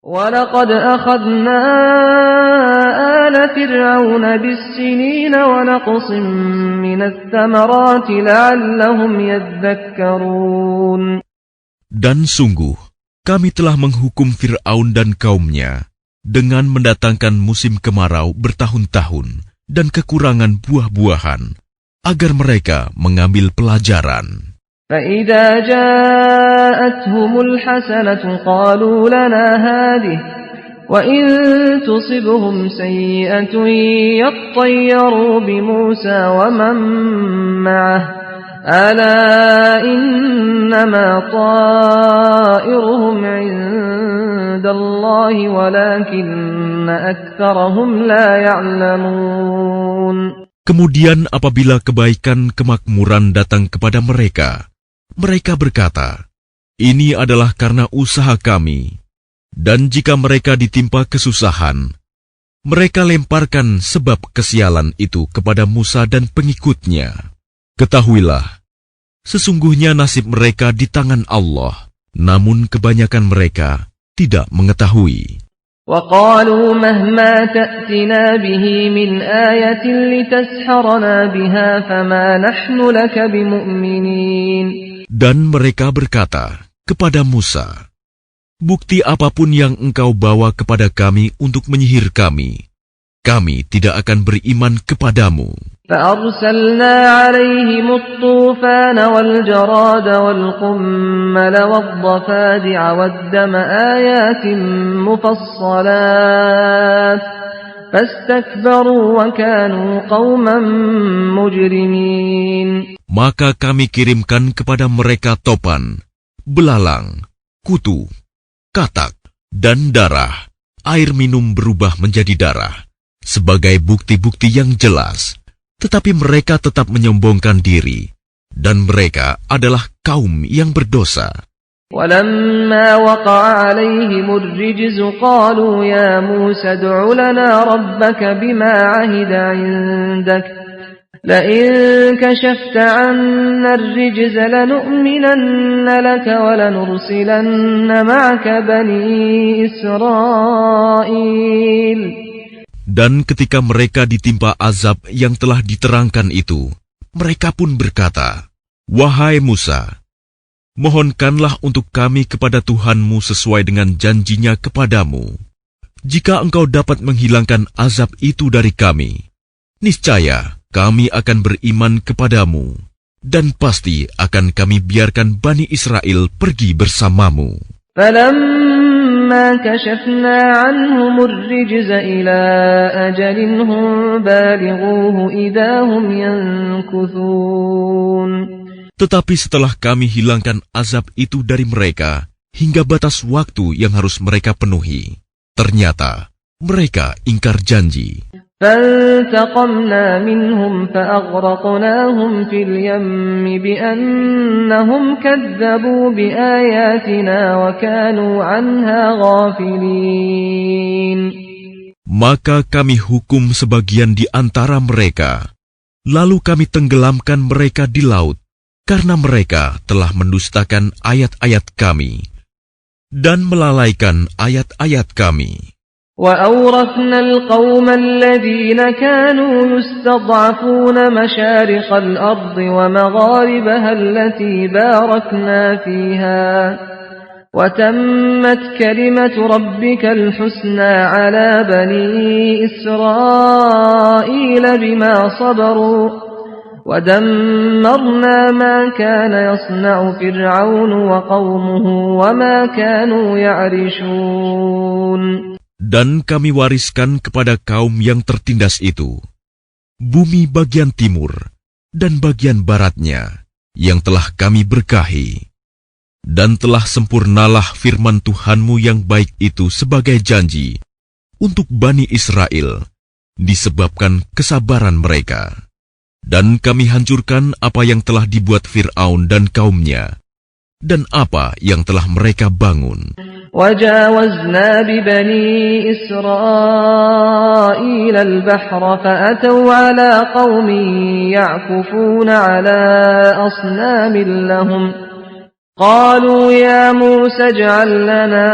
وَلَقَدْ أَخَذْنَا آلَ فِرْعَوْنَ بِالسِّنِينَ وَنَقْصٍ مِّنَ الثَّمَرَاتِ لَعَلَّهُمْ يَذَّكَّرُونَ. Dan sungguh, kami telah menghukum Fir'aun dan kaumnya dengan mendatangkan musim kemarau bertahun-tahun dan kekurangan buah-buahan, agar mereka mengambil pelajaran. فَإِذَا جَاءَتْهُمُ الْحَسَنَةُ قَالُوا لَنَا هَٰذِهِ وَإِن تُصِبْهُمْ سَيِّئَةٌ يَطَّيَّرُوا بِمُوسَىٰ وَمَن مَّعَهُ أَلَا إِنَّمَا طَائِرُهُمْ عِندَ اللَّهِ وَلَٰكِنَّ أَكْثَرَهُمْ لَا يَعْلَمُونَ. Kemudian apabila kebaikan kemakmuran datang kepada mereka, mereka berkata, "Ini adalah karena usaha kami." Dan jika mereka ditimpa kesusahan, mereka lemparkan sebab kesialan itu kepada Musa dan pengikutnya. Ketahuilah, sesungguhnya nasib mereka di tangan Allah, namun kebanyakan mereka tidak mengetahui. وَقَالُوا مَهْمَا تَأْتِنَا بِهِ مِنْ آيَةٍ لِتَسْحَرَنَا بِهَا فَمَا نَحْنُ لَكَ بِمُؤْمِنِينَ. Dan mereka berkata kepada Musa, "Bukti apapun yang engkau bawa kepada kami untuk menyihir kami tidak akan beriman kepadamu." فَأَرْسَلْنَا عَلَيْهِمُ الطُّوفَانَ وَالْجَرَادَ وَالْقُمَّلَ وَالضَّفَادِعَ وَالدَّمَ آيَاتٍ مُفَصَّلَاتٍ فَاسْتَكْبَرُوا وَكَانُوا قَوْمًا مُجْرِمِينَ. Maka kami kirimkan kepada mereka topan, belalang, kutu, katak, dan darah. Air minum berubah menjadi darah, sebagai bukti-bukti yang jelas. Tetapi mereka tetap menyombongkan diri, dan mereka adalah kaum yang berdosa. وَلَمَّا وَقَعَ عَلَيْهِمُ الرِّجْزُ قَالُوا يَا مُوسَى ادْعُ لَنَا رَبَّكَ بِمَا عَهِدَ عِندَكَ لَئِن كَشَفْتَ عَنَّا الرِّجْزَ لَنُؤْمِنَنَّ لَكَ وَلَنُرْسِلَنَّ مَعَكَ بَنِي إِسْرَائِيلَ. Dan ketika mereka ditimpa azab yang telah diterangkan itu, mereka pun berkata, "Wahai Musa, mohonkanlah untuk kami kepada Tuhanmu sesuai dengan janjinya kepadamu. Jika engkau dapat menghilangkan azab itu dari kami, niscaya kami akan beriman kepadamu, dan pasti akan kami biarkan Bani Israel pergi bersamamu." فَلَمَّا كَشَفْنَا عَنْهُمُ الرِّجْزَ إِلَىٰ أَجَلٍ هُمْ بَالِغُوهُ إِذَا هُمْ يَنكُثُونَ. Tetapi setelah kami hilangkan azab itu dari mereka, hingga batas waktu yang harus mereka penuhi, ternyata mereka ingkar janji. فَانْتَقَمْنَا مِنْهُمْ فَأَغْرَقْنَاهُمْ فِي الْيَمِّ بِأَنَّهُمْ كَذَّبُوا بِآيَاتِنَا وَكَانُوا عَنْهَا غَافِلِينَ. Maka kami hukum sebagian di antara mereka, lalu kami tenggelamkan mereka di laut, karena mereka telah mendustakan ayat-ayat kami dan melalaikan ayat-ayat kami. وَأَوْرَثْنَا الْقَوْمَ الَّذِينَ كَانُوا يُسْتَضْعَفُونَ مَشَارِقَ الْأَرْضِ وَمَغَارِبَهَا الَّتِي بَارَكْنَا فِيهَا وَتَمَّتْ كَلِمَةُ رَبِّكَ الْحُسْنَى عَلَى بَنِي إِسْرَائِيلَ بِمَا صَبَرُوا وَدَمَّرْنَا مَا كَانَ يَصْنَعُ فِرْعَوْنُ وَقَوْمُهُ وَمَا كَانُوا يَعْرِشُونَ. Dan kami wariskan kepada kaum yang tertindas itu bumi bagian timur dan bagian baratnya yang telah kami berkahi. Dan telah sempurnalah firman Tuhanmu yang baik itu sebagai janji untuk Bani Israel disebabkan kesabaran mereka. Dan kami hancurkan apa yang telah dibuat Fir'aun dan kaumnya, dan apa yang telah mereka bangun. وَجَاوَزْنَا بِبَنِي إِسْرَائِيلَ الْبَحْرَ فَأَتَوْا عَلَى قَوْمٍ يَعْكُفُونَ عَلَى أَصْنَامٍ لَهُمْ قالوا يا موسى اجعل لنا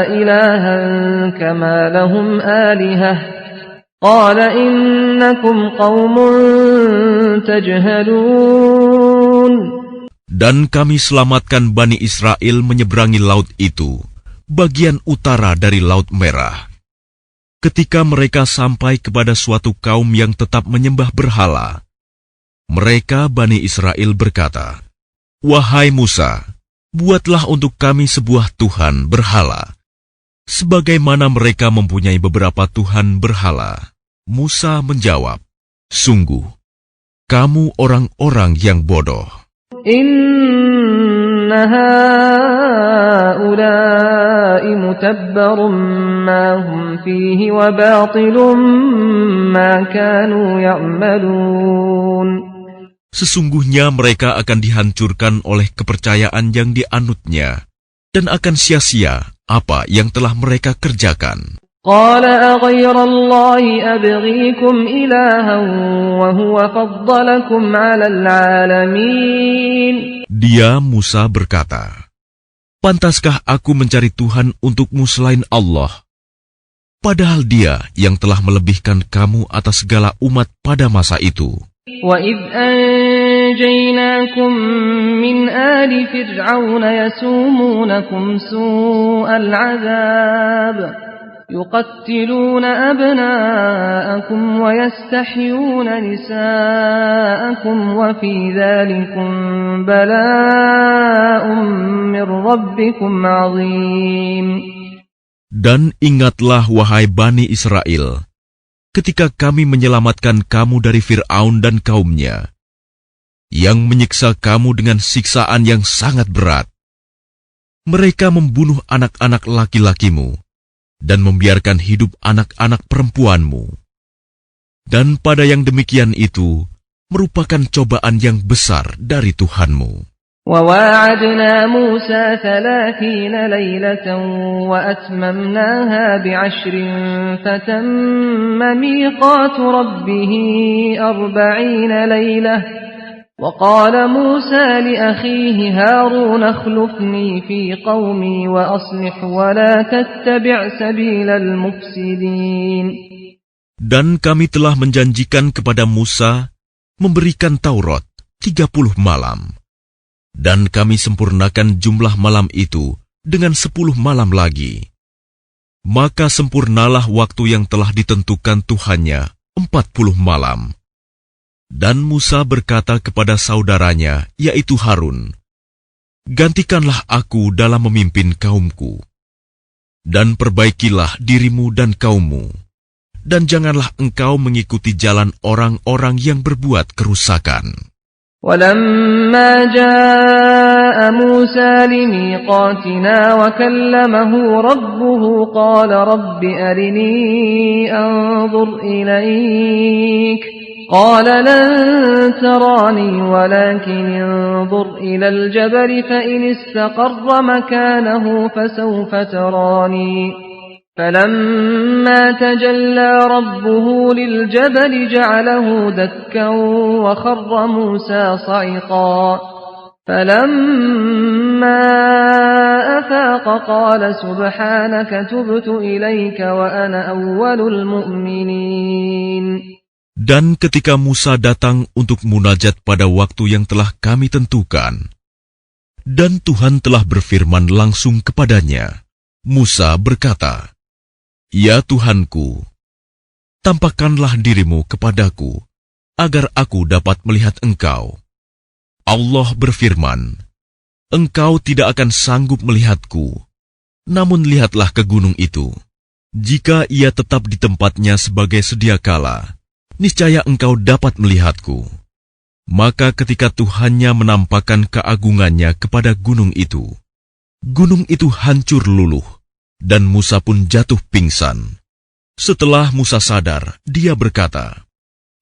إلها كما لهم آلهة قال إنكم قوم تجهلون. Dan kami selamatkan Bani Israel menyeberangi laut itu, bagian utara dari Laut Merah. Ketika mereka sampai kepada suatu kaum yang tetap menyembah berhala, mereka Bani Israel berkata, "Wahai Musa, buatlah untuk kami sebuah Tuhan berhala, sebagaimana mereka mempunyai beberapa Tuhan berhala." Musa menjawab, "Sungguh, kamu orang-orang yang bodoh. Inna haula'i mutabbarun ma hum fihi wa batilun ma kanu ya'malun." Sesungguhnya mereka akan dihancurkan oleh kepercayaan yang dianutnya, dan akan sia-sia apa yang telah mereka kerjakan. قال أغير الله أبغيكم إلها وهو فضلكم على العالمين. Dia Musa berkata, "Pantaskah aku mencari Tuhan untukmu selain Allah? Padahal Dia yang telah melebihkan kamu atas segala umat pada masa itu." وَإِذْ أَنْجَيْنَاكُمْ مِنْ آلِ فِرْعَوْنَ يَسُومُونَكُمْ سُوءَ الْعَذَابِ يُقَتِّلُونَ أَبْنَاءَكُمْ وَيَسْتَحْيُونَ نِسَاءَكُمْ وَفِي ذَلِكُمْ بَلَاءٌ مِّن رَّبِّكُمْ عَظِيمٌ. Dan ingatlah wahai Bani Israel, ketika kami menyelamatkan kamu dari Fir'aun dan kaumnya, yang menyiksa kamu dengan siksaan yang sangat berat. Mereka membunuh anak-anak laki-lakimu, dan membiarkan hidup anak-anak perempuanmu. Dan pada yang demikian itu, merupakan cobaan yang besar dari Tuhanmu. وَوَاعَدْنَا مُوسَى 30 لَيْلَةً وَأَتْمَمْنَاهَا ب10 فَتَمَّ مِيقَاتُ رَبِّهِ 40 لَيْلَةً وَقَالَ مُوسَى لِأَخِيهِ هَارُونَ اخْلُفْنِي فِي قَوْمِي وَأَصْلِحْ وَلَا تَتَّبِعْ سَبِيلَ الْمُفْسِدِينَ. Dan kami telah menjanjikan kepada Musa memberikan Taurat 30 malam. Dan kami sempurnakan jumlah malam itu dengan 10 malam lagi. Maka sempurnalah waktu yang telah ditentukan Tuhannya 40 malam. Dan Musa berkata kepada saudaranya, yaitu Harun, "Gantikanlah aku dalam memimpin kaumku, dan perbaikilah dirimu dan kaummu, dan janganlah engkau mengikuti jalan orang-orang yang berbuat kerusakan." وَلَمَّا جَاءَ مُوسَى لِمِيقَاتِنَا وَكَلَّمَهُ رَبُّهُ قَالَ رَبِّ أَرِنِي أَنظُرْ إِلَيْكَ قَالَ لَن تَرَانِي وَلَكِنِ انظُرْ إِلَى الْجَبَلِ فَإِنِ اسْتَقَرَّ مَكَانَهُ فَسَوْفَ تَرَانِي فَلَمَّا تَجَلَّى رَبُّهُ لِلْجَبَلِ جَعَلَهُ دَكًّا وَخَرَّ مُوسَى صَعِقًا فَلَمَّا أَفَاقَ قَالَ سُبْحَانَكَ تُبْتُ إِلَيْكَ وَأَنَا أَوَّلُ الْمُؤْمِنِينَ. Dan ketika Musa datang untuk munajat pada waktu yang telah kami tentukan, dan Tuhan telah berfirman langsung kepadanya, Musa berkata, "Ya Tuhanku, tampakkanlah dirimu kepadaku, agar aku dapat melihat Engkau." Allah berfirman, "Engkau tidak akan sanggup melihatku, namun lihatlah ke gunung itu. Jika ia tetap di tempatnya sebagai sedia kala, niscaya engkau dapat melihatku." Maka ketika Tuhannya menampakkan keagungannya kepada gunung itu hancur luluh, dan Musa pun jatuh pingsan. Setelah Musa sadar, dia berkata,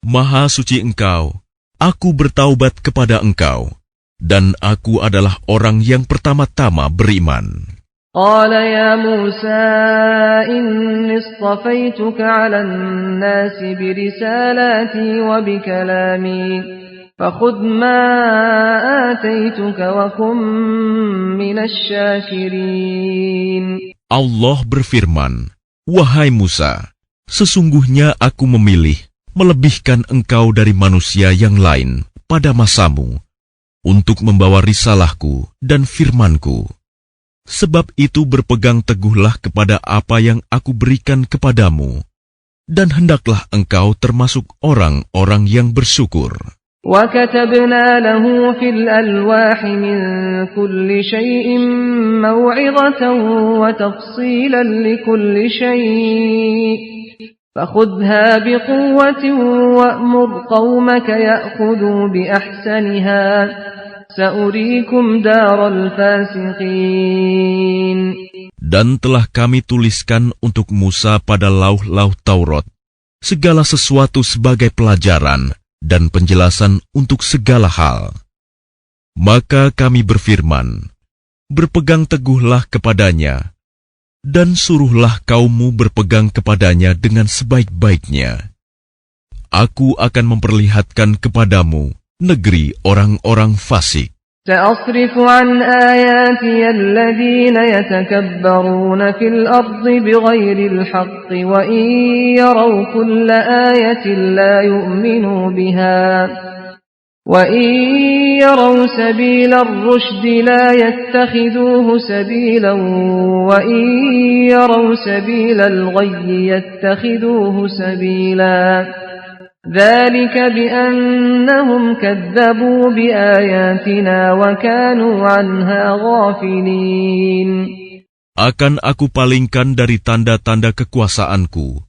"Maha suci Engkau, aku bertaubat kepada Engkau, dan aku adalah orang yang pertama-tama beriman." قال يا موسى إني اصطفيتك على الناس برسالاتي وبكلامي فخذ ما آتيتك وكن من الشاكرين. Allah berfirman, "Wahai Musa, sesungguhnya aku memilih melebihkan engkau dari manusia yang lain pada masamu untuk membawa risalahku dan firmanku. Sebab itu berpegang teguhlah kepada apa yang aku berikan kepadamu, dan hendaklah engkau termasuk orang-orang yang bersyukur." وَكَتَبْنَا لَهُ فِي الْأَلْوَاحِ مِنْ كُلِّ شَيْءٍ مَوْعِظَةً وَتَفْصِيلًا لِكُلِّ شَيْءٍ فَخُذْهَا بِقُوَّةٍ وَأْمُرْ قَوْمَكَ يَأْخُذُوا بِأَحْسَنِهَا سَأُرِيكُمْ دَارَ الْفَاسِقِينَ. Dan telah kami tuliskan untuk Musa pada lauh-lauh Taurat segala sesuatu sebagai pelajaran dan penjelasan untuk segala hal. Maka kami berfirman, berpegang teguhlah kepadanya, dan suruhlah kaummu berpegang kepadanya dengan sebaik-baiknya. Aku akan memperlihatkan kepadamu negeri orang-orang fasik. سأصرف عن آياتي الذين يتكبرون في الأرض بغير الحق وإن يروا كل آية لا يؤمنوا بها وإن يروا سبيل الرشد لا يتخذوه سبيلا وإن يروا سبيل الغي يتخذوه سبيلا ذلك بأنهم كذبوا بآياتنا وكانوا عنها غافلين. Akan aku palingkan dari tanda-tanda kekuasaanku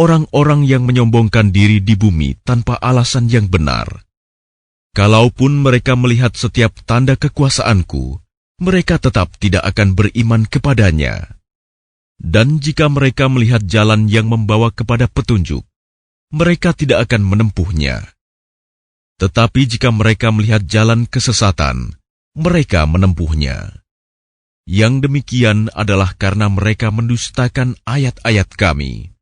orang-orang yang menyombongkan diri di bumi tanpa alasan yang benar. Kalaupun mereka melihat setiap tanda kekuasaanku, mereka tetap tidak akan beriman kepadanya. Dan jika mereka melihat jalan yang membawa kepada petunjuk, mereka tidak akan menempuhnya. Tetapi jika mereka melihat jalan kesesatan, mereka menempuhnya. Yang demikian adalah karena mereka mendustakan ayat-ayat kami,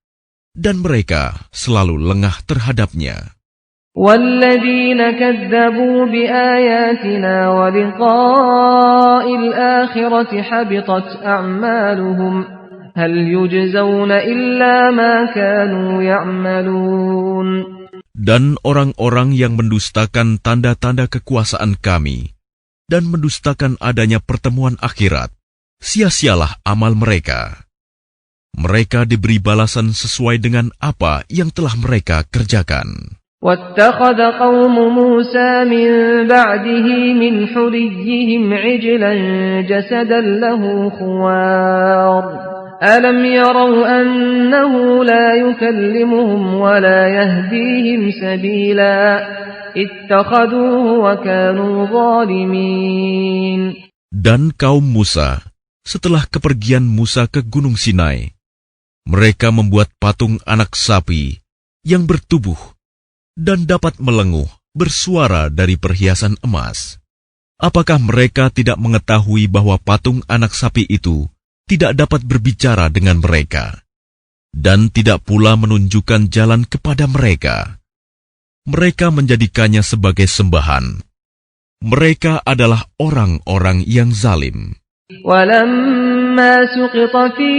dan mereka selalu lengah terhadapnya. وَالَّذِينَ كَذَّبُوا بِآيَاتِنَا وَلِقَاءِ الْآخِرَةِ حَبِطَتْ أَعْمَالُهُمْ هل يجزون إلا ما كانوا يعملون. Dan orang-orang yang mendustakan tanda-tanda kekuasaan kami dan mendustakan adanya pertemuan akhirat, sia-sialah amal mereka. Mereka diberi balasan sesuai dengan apa yang telah mereka kerjakan. وَاتَّخَذَ قَوْمُ مُوسَى مِنْ بَعْدِهِ مِنْ حُلِيِّهِمْ عِجْلًا جَسَدًا لَهُ خُوَارٌ أَلَمْ يَرَوْا أَنَّهُ لَا يُكَلِّمُهُمْ وَلَا يَهْدِيهِمْ سَبِيلًا اتَّخَذُوهُ وَكَانُوا ظَالِمِينَ. Dan kaum Musa, setelah kepergian Musa ke Gunung Sinai, mereka membuat patung anak sapi yang bertubuh dan dapat melenguh bersuara dari perhiasan emas. Apakah mereka tidak mengetahui bahwa patung anak sapi itu tidak dapat berbicara dengan mereka, dan tidak pula menunjukkan jalan kepada mereka? Mereka menjadikannya sebagai sembahan. Mereka adalah orang-orang yang zalim. وَلَمَّا سُقِطَ فِي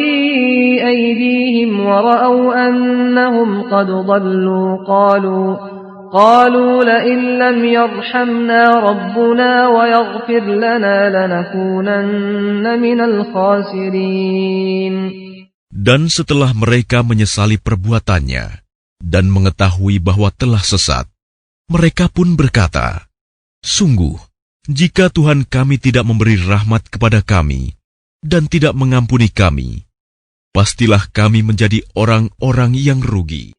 أَيْدِيهِمْ وَرَأَوْا أَنَّهُمْ قَدْ ضَلُّوا قَالُوا لَئِن لَّمْ يَرْحَمْنَا رَبُّنَا وَيَغْفِرْ لَنَا لَنَكُونَنَّ مِنَ الْخَاسِرِينَ. Dan setelah mereka menyesali perbuatannya dan mengetahui bahwa telah sesat, mereka pun berkata, "Sungguh, jika Tuhan kami tidak memberi rahmat kepada kami dan tidak mengampuni kami, pastilah kami menjadi orang-orang yang rugi."